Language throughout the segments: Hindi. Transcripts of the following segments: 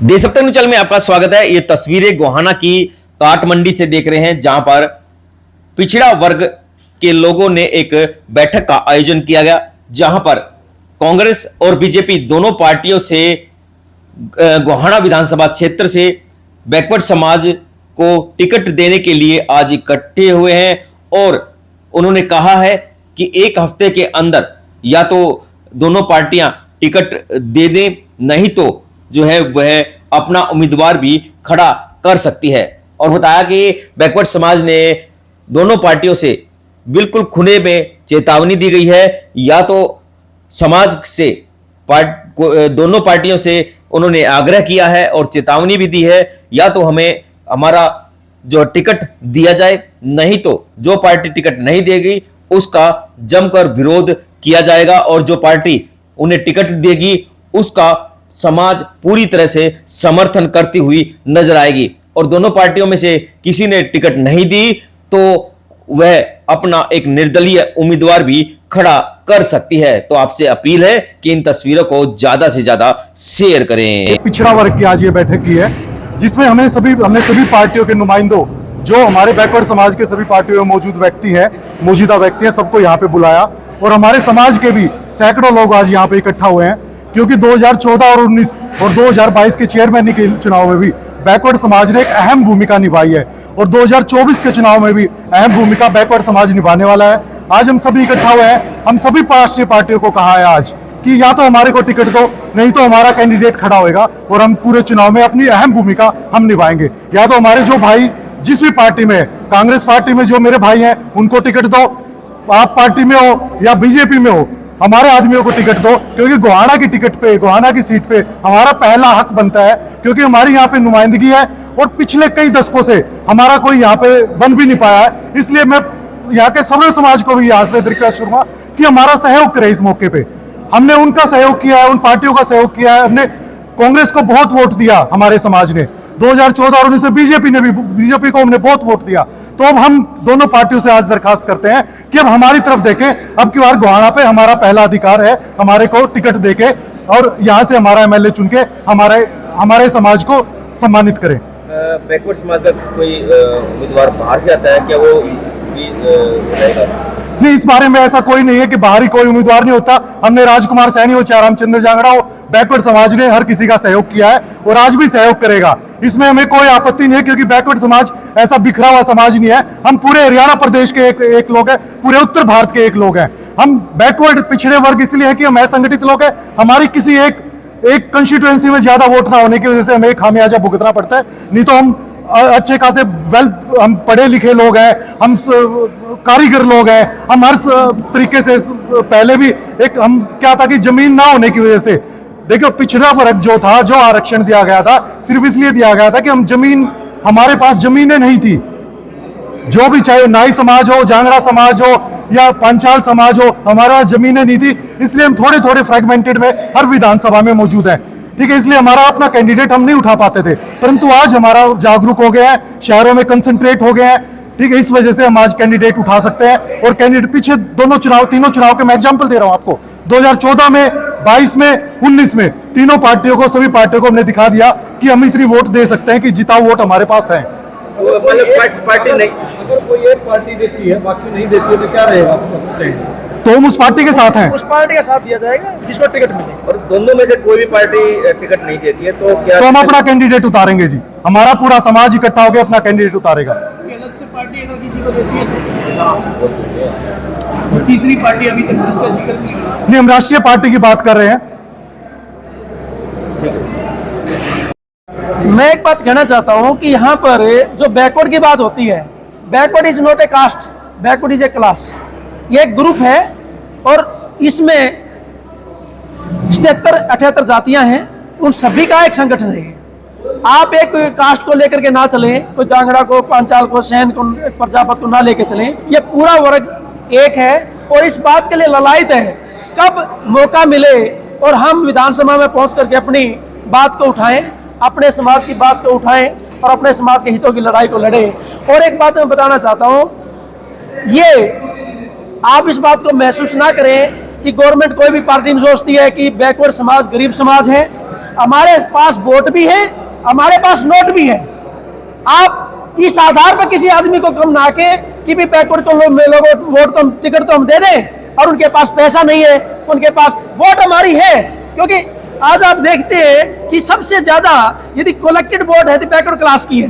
देशभक्त न्यूज़ चैनल में आपका स्वागत है। ये तस्वीरें गोहाना की काट मंडी से देख रहे हैं, जहां पर पिछड़ा वर्ग के लोगों ने एक बैठक का आयोजन किया गया, जहां पर कांग्रेस और बीजेपी दोनों पार्टियों से गोहाना विधानसभा क्षेत्र से बैकवर्ड समाज को टिकट देने के लिए आज इकट्ठे हुए हैं और उन्होंने कहा है कि एक हफ्ते के अंदर या तो दोनों पार्टियां टिकट दे दें, नहीं तो जो है वह अपना उम्मीदवार भी खड़ा कर सकती है। और बताया कि बैकवर्ड समाज ने दोनों पार्टियों से बिल्कुल खुले में चेतावनी दी गई है, या तो समाज से दोनों पार्टियों से उन्होंने आग्रह किया है और चेतावनी भी दी है, या तो हमें हमारा जो टिकट दिया जाए, नहीं तो जो पार्टी टिकट नहीं देगी उसका जमकर विरोध किया जाएगा और जो पार्टी उन्हें टिकट देगी उसका समाज पूरी तरह से समर्थन करती हुई नजर आएगी। और दोनों पार्टियों में से किसी ने टिकट नहीं दी तो वह अपना एक निर्दलीय उम्मीदवार भी खड़ा कर सकती है। तो आपसे अपील है कि इन तस्वीरों को ज्यादा से ज्यादा शेयर करें। पिछड़ा वर्ग की आज ये बैठक की है, जिसमें हमने सभी पार्टियों के नुमाइंदों, जो हमारे बैकवर्ड समाज के सभी पार्टियों में मौजूदा व्यक्ति हैं, सबको यहाँ पे बुलाया। और हमारे समाज के भी सैकड़ों लोग आज यहाँ पे इकट्ठा हुए हैं, क्योंकि 2014 और 19 और 2022 के चेयरमैन के चुनाव में भी बैकवर्ड समाज ने एक अहम भूमिका निभाई है और 2024 के चुनाव में भी अहम भूमिका बैकवर्ड समाज निभाने वाला है। आज हम सभी इकट्ठा हुए हैं। हम सभी राष्ट्रीय पार्टियों को कहा है आज कि या तो हमारे को टिकट दो, नहीं तो हमारा कैंडिडेट खड़ा होगा और हम पूरे चुनाव में अपनी अहम भूमिका हम निभाएंगे। या तो हमारे जो भाई जिस भी पार्टी में, कांग्रेस पार्टी में जो मेरे भाई हैं उनको टिकट दो, आप पार्टी में हो या बीजेपी में हो, हमारे आदमियों को टिकट दो, क्योंकि गोहाना की टिकट पे, गोहाना की सीट पे हमारा पहला हक बनता है, क्योंकि हमारी यहाँ पे नुमाइंदगी है और पिछले कई दशकों से हमारा कोई यहाँ पे बन भी नहीं पाया है। इसलिए मैं यहाँ के सर्व समाज को भी यहाँ से रिक्वेस्ट करूंगा कि हमारा सहयोग करे। इस मौके पे हमने उनका सहयोग किया है, उन पार्टियों का सहयोग किया है। हमने कांग्रेस को बहुत वोट दिया, हमारे समाज ने 2014 और 19 में बीजेपी को हमने बहुत वोट दिया। तो अब हम दोनों पार्टियों से आज दरखास्त करते हैं कि अब हमारी तरफ देखें। अब की बार गोहाना पे हमारा पहला अधिकार है, हमारे को टिकट देके और यहाँ से हमारा एमएलए चुन के हमारे समाज को सम्मानित करें। बैकवर्ड समाज का कोई उम्मीदवार बाहर से आता है क्या, वो रहेगा? नहीं, इस बारे में ऐसा कोई नहीं है कि बाहरी कोई उम्मीदवार नहीं होता। हमने राजकुमार सैनी हो चाहे रामचंद्र जांगड़ा हो, बैकवर्ड समाज ने हर किसी का सहयोग किया है और आज भी सहयोग करेगा। इसमें हमें कोई आपत्ति नहीं है, क्योंकि बैकवर्ड समाज ऐसा बिखरा हुआ समाज नहीं है। हम पूरे हरियाणा प्रदेश के एक लोग हैं, पूरे उत्तर भारत के एक लोग हैं। हम बैकवर्ड पिछड़े वर्ग इसलिए है कि हम असंगठित लोग हैं। हमारी किसी एक कंस्टिट्यूएंसी में ज्यादा वोट ना होने की वजह से हमें खामियाजा भुगतना पड़ता है। नहीं तो हम अच्छे खासे हम पढ़े लिखे लोग हैं, हम कारीगर लोग हैं, हम हर तरीके से पहले भी हम क्या था कि जमीन ना होने की वजह से, देखो पिछड़ा वर्ग जो था, जो आरक्षण दिया गया था सिर्फ इसलिए दिया गया था कि हमारे पास जमीनें नहीं थी। जो भी, चाहे नाई समाज हो, जांगड़ा समाज हो या पंचाल समाज हो, हमारे पास जमीनें नहीं थी। इसलिए हम थोड़े थोड़े फ्रेगमेंटेड में हर विधानसभा में मौजूद है। ठीक है, इसलिए हमारा अपना कैंडिडेट हम नहीं उठा पाते थे, परंतु आज हमारा जागरूक हो गया है, शहरों में कंसंट्रेट हो गया है। ठीक है, इस वजह से हम आज कैंडिडेट उठा सकते हैं। और कैंडिडेट पीछे तीनों चुनाव के मैं एग्जांपल दे रहा हूं आपको, 2014 में, 22 में, 19 में, तीनों पार्टियों को, सभी पार्टियों को हमने दिखा दिया कि हम इतनी वोट दे सकते हैं कि जिताऊ वोट हमारे पास है। पार्टी नहीं, अगर कोई एक पार्टी देती है बाकी नहीं देती है तो क्या रहेगा? तो हम उस पार्टी के साथ हैं, उस पार्टी का साथ दिया जाएगा जिसको टिकट मिले। और दोनों में से कोई भी पार्टी टिकट नहीं देती है तो क्या? तो हम अपना कैंडिडेट उतारेंगे जी। हमारा पूरा समाज इकट्ठा होकर अपना कैंडिडेट उतारेगा। अलग से पार्टी अगर किसी को देती है तो तीसरी पार्टी अभी तक जिसका जिक्र नहीं, हम राष्ट्रीय पार्टी की बात कर रहे हैं। मैं एक बात कहना चाहता हूं कि यहाँ पर जो बैकवर्ड की बात होती है, backward is not a caste, backward is a class. ये एक ग्रुप है और इसमें 77-78 जातियां हैं, उन सभी का एक संगठन है। आप एक कास्ट को लेकर के ना चलें, कोई जांगड़ा को, पांचाल को, सैन को, प्रजापत को ना लेकर चलें। ये पूरा वर्ग एक है और इस बात के लिए ललायत है कब मौका मिले और हम विधानसभा में पहुंच करके अपनी बात को उठाएं, अपने समाज की बात को उठाएं और अपने समाज के हितों की लड़ाई को लड़ें। और एक बात मैं बताना चाहता हूं, ये आप इस बात को महसूस ना करें कि गवर्नमेंट कोई भी पार्टी में सोचती है कि बैकवर्ड समाज गरीब समाज है। हमारे पास वोट भी है, हमारे पास नोट भी है। आप इस आधार पर किसी आदमी को कम ना के कि भी बैकवर्ड को लोगों वोट तो टिकट तो हम दे दें और उनके पास पैसा नहीं है, उनके पास वोट हमारी है। क्योंकि आज आप देखते हैं कि सबसे ज्यादा यदि कलेक्टेड वोट है तो बैकवर्ड क्लास की है।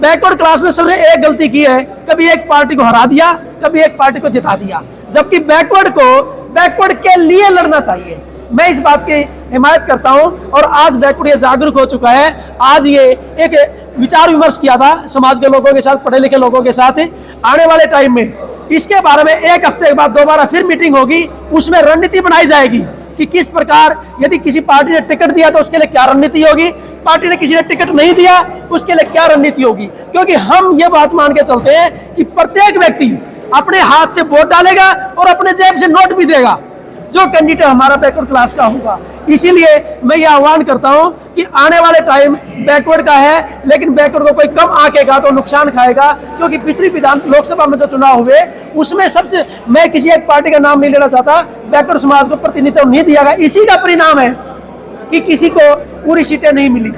बैकवर्ड क्लास ने सबसे एक गलती की है, कभी एक पार्टी को हरा दिया, कभी एक पार्टी को जिता दिया, जबकि बैकवर्ड को बैकवर्ड के लिए लड़ना चाहिए। मैं इस बात की हिमायत करता हूं और आज बैकवर्ड ये जागरूक हो चुका है। आज ये एक विचार विमर्श किया था समाज के लोगों के साथ, पढ़े लिखे लोगों के साथ। आने वाले टाइम में इसके बारे में एक हफ्ते के बाद दोबारा फिर मीटिंग होगी, उसमें रणनीति बनाई जाएगी कि किस प्रकार, यदि किसी पार्टी ने टिकट दिया तो उसके लिए क्या रणनीति होगी, पार्टी ने किसी ने टिकट नहीं दिया उसके लिए क्या रणनीति होगी। क्योंकि हम ये बात मान के चलते हैं कि प्रत्येक व्यक्ति अपने हाथ से वोट डालेगा और अपने जेब से नोट भी देगा जो कैंडिडेट हमारा बैकवर्ड क्लास का होगा। इसीलिए मैं ये आह्वान करता हूं कि आने वाले टाइम बैकवर्ड का है, लेकिन बैकवर्ड को कोई कम आंकेगा तो नुकसान खाएगा। क्योंकि पिछली विधान लोकसभा में जो चुनाव हुए उसमें सबसे, मैं किसी एक पार्टी का नाम नहीं लेना चाहता, बैकवर्ड समाज को प्रतिनिधित्व नहीं दिया गया। इसी का परिणाम है कि किसी को पूरी सीटें नहीं मिली।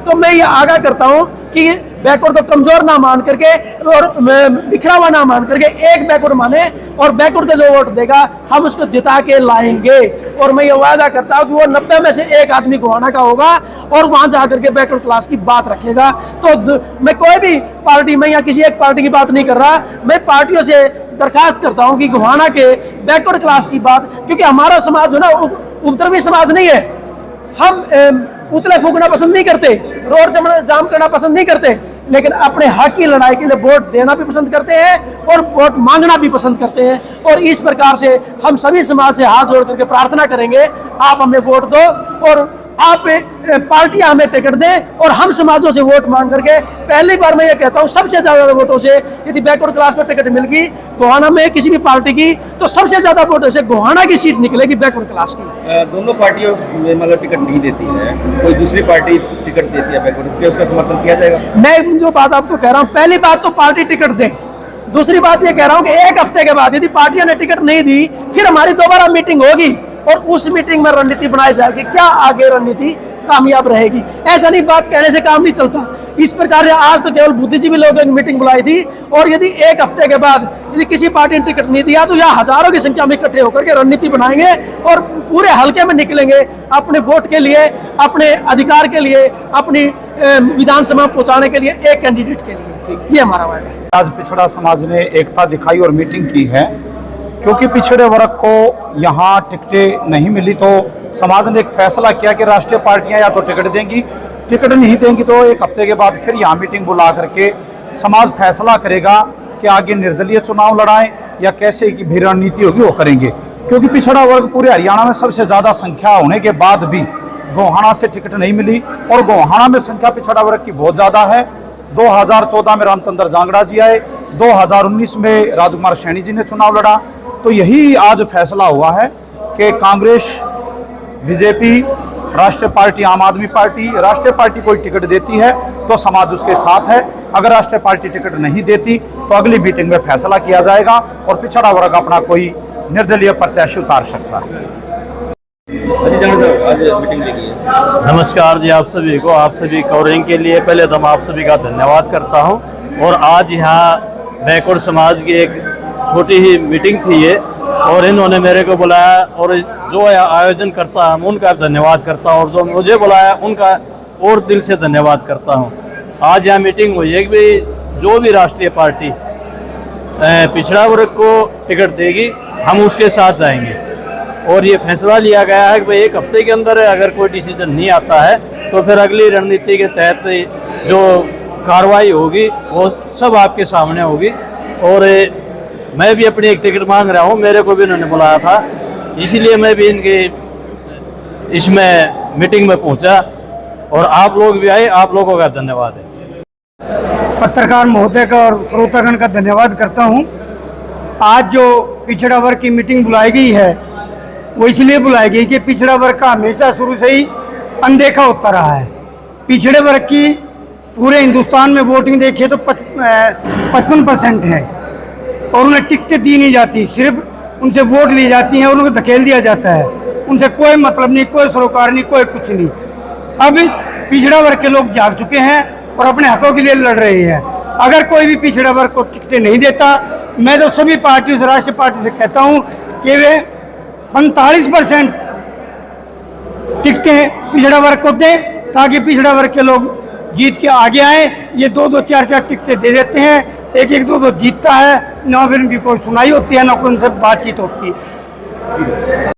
तो मैं ये आगाह करता हूं कि बैकवर्ड को कमजोर ना मान करके और बिखरा हुआ ना मान करके एक बैकवर्ड माने और बैकवर्ड का जो वोट देगा हम उसको जिता के लाएंगे। और मैं ये वादा करता हूं कि वो 90 में से एक आदमी गोहाना का होगा और वहां जाकर के बैकवर्ड क्लास की बात रखेगा। तो मैं कोई भी पार्टी में या किसी एक पार्टी की बात नहीं कर रहा, मैं पार्टियों से दरखास्त करता हूं कि गोहाना के बैकवर्ड क्लास की बात, क्योंकि हमारा समाज जो ना उपद्रवी समाज नहीं है। हम पुतले फूकना पसंद नहीं करते, रोड जाम करना पसंद नहीं करते, लेकिन अपने हक की लड़ाई के लिए वोट देना भी पसंद करते हैं और वोट मांगना भी पसंद करते हैं। और इस प्रकार से हम सभी समाज से हाथ जोड़ करके प्रार्थना करेंगे, आप हमें वोट दो और आप पार्टियां हमें टिकट दें और हम समाजों से वोट मांग करके, पहली बार मैं ये कहता हूं सबसे ज्यादा वोटों से यदि बैकवर्ड क्लास को टिकट मिल गई गोहाना में किसी भी पार्टी की, तो सबसे ज्यादा वोटों से गोहाना की सीट निकलेगी बैकवर्ड क्लास की। दोनों पार्टियों में मतलब टिकट नहीं देती है, कोई दूसरी पार्टी टिकट देती है बैकवर्ड, क्या उसका समर्थन किया जाएगा? मैं जो बात आपको कह रहा हूँ, पहली बात तो पार्टी टिकट दे, दूसरी बात ये कह रहा हूँ कि एक हफ्ते के बाद यदि पार्टियों ने टिकट नहीं दी फिर हमारी दोबारा मीटिंग होगी और उस मीटिंग में रणनीति बनाई जाएगी, क्या आगे रणनीति कामयाब रहेगी। ऐसा नहीं, बात कहने से काम नहीं चलता। इस प्रकार से आज तो केवल बुद्धिजीवी लोगों ने मीटिंग बुलाई थी और यदि एक हफ्ते के बाद यदि किसी पार्टी ने टिकट नहीं दिया तो यहाँ हजारों की संख्या में इकट्ठे होकर के रणनीति बनाएंगे और पूरे हल्के में निकलेंगे अपने वोट के लिए, अपने अधिकार के लिए, अपनी विधानसभा में पहुंचाने के लिए एक कैंडिडेट के लिए। ये हमारा वादा है। आज पिछड़ा समाज ने एकता दिखाई और मीटिंग की है, क्योंकि पिछड़े वर्ग को यहाँ टिकटें नहीं मिली तो समाज ने एक फैसला किया कि राष्ट्रीय पार्टियां या तो टिकट देंगी, टिकट नहीं देंगी तो एक हफ्ते के बाद फिर यहाँ मीटिंग बुला करके समाज फैसला करेगा कि आगे निर्दलीय चुनाव लड़ाएं या कैसे की भी रणनीति होगी वो करेंगे। क्योंकि पिछड़ा वर्ग पूरे हरियाणा में सबसे ज़्यादा संख्या होने के बाद भी गोहाना से टिकट नहीं मिली और गोहाना में संख्या पिछड़ा वर्ग की बहुत ज़्यादा है। 2014 में रामचंद्र जांगड़ा जी आए, 2019 में राजकुमार सैनी जी ने चुनाव लड़ा। तो यही आज फैसला हुआ है कि कांग्रेस, बीजेपी, राष्ट्रीय पार्टी, आम आदमी पार्टी, राष्ट्रीय पार्टी कोई टिकट देती है तो समाज उसके साथ है, अगर राष्ट्रीय पार्टी टिकट नहीं देती तो अगली मीटिंग में फैसला किया जाएगा और पिछड़ा वर्ग अपना कोई निर्दलीय प्रत्याशी उतार सकता है। नमस्कार जी आप सभी को, आप सभी कवरिंग के लिए पहले तो मैं आप सभी का धन्यवाद करता हूं। और आज यहाँ बैकवर्ड समाज की एक छोटी ही मीटिंग थी ये, और इन्होंने मेरे को बुलाया और जो आयोजन करता है उनका धन्यवाद करता हूँ और जो मुझे बुलाया उनका और दिल से धन्यवाद करता हूँ। आज यहाँ मीटिंग हुई है कि जो भी राष्ट्रीय पार्टी पिछड़ा वर्ग को टिकट देगी हम उसके साथ जाएंगे। और ये फैसला लिया गया है कि भाई एक हफ्ते के अंदर अगर कोई डिसीजन नहीं आता है तो फिर अगली रणनीति के तहत जो कार्रवाई होगी वो सब आपके सामने होगी। और मैं भी अपनी एक टिकट मांग रहा हूँ, मेरे को भी उन्होंने बुलाया था, इसीलिए मैं भी इनके इसमें मीटिंग में पहुँचा और आप लोग भी आए, आप लोगों का धन्यवाद है। पत्रकार महोदय का और श्रोतागण का धन्यवाद करता हूं। आज जो पिछड़ा वर्ग की मीटिंग बुलाई गई है वो इसलिए बुलाई गई कि पिछड़ा वर्ग का हमेशा शुरू से ही अनदेखा होता रहा है। पिछड़े वर्ग की पूरे हिंदुस्तान में वोटिंग देखिए तो 55% है और उन्हें टिकटें दी नहीं जाती, सिर्फ उनसे वोट ली जाती हैं और उनको धकेल दिया जाता है। उनसे कोई मतलब नहीं, कोई सरोकार नहीं, कोई कुछ नहीं। अब पिछड़ा वर्ग के लोग जाग चुके हैं और अपने हकों के लिए लड़ रहे हैं। अगर कोई भी पिछड़ा वर्ग को टिकटें नहीं देता, मैं तो सभी पार्टियों से, राष्ट्रीय पार्टी से कहता हूं कि वे 45% टिकटें पिछड़ा वर्ग को दें, ताकि पिछड़ा वर्ग के लोग जीत के आगे आए। ये 2-2, 4-4 टिकटें दे देते हैं, 1-1, 2-2 जीतता है, ना फिर उनकी कोई सुनाई होती है, ना कोई उनसे बातचीत होती है।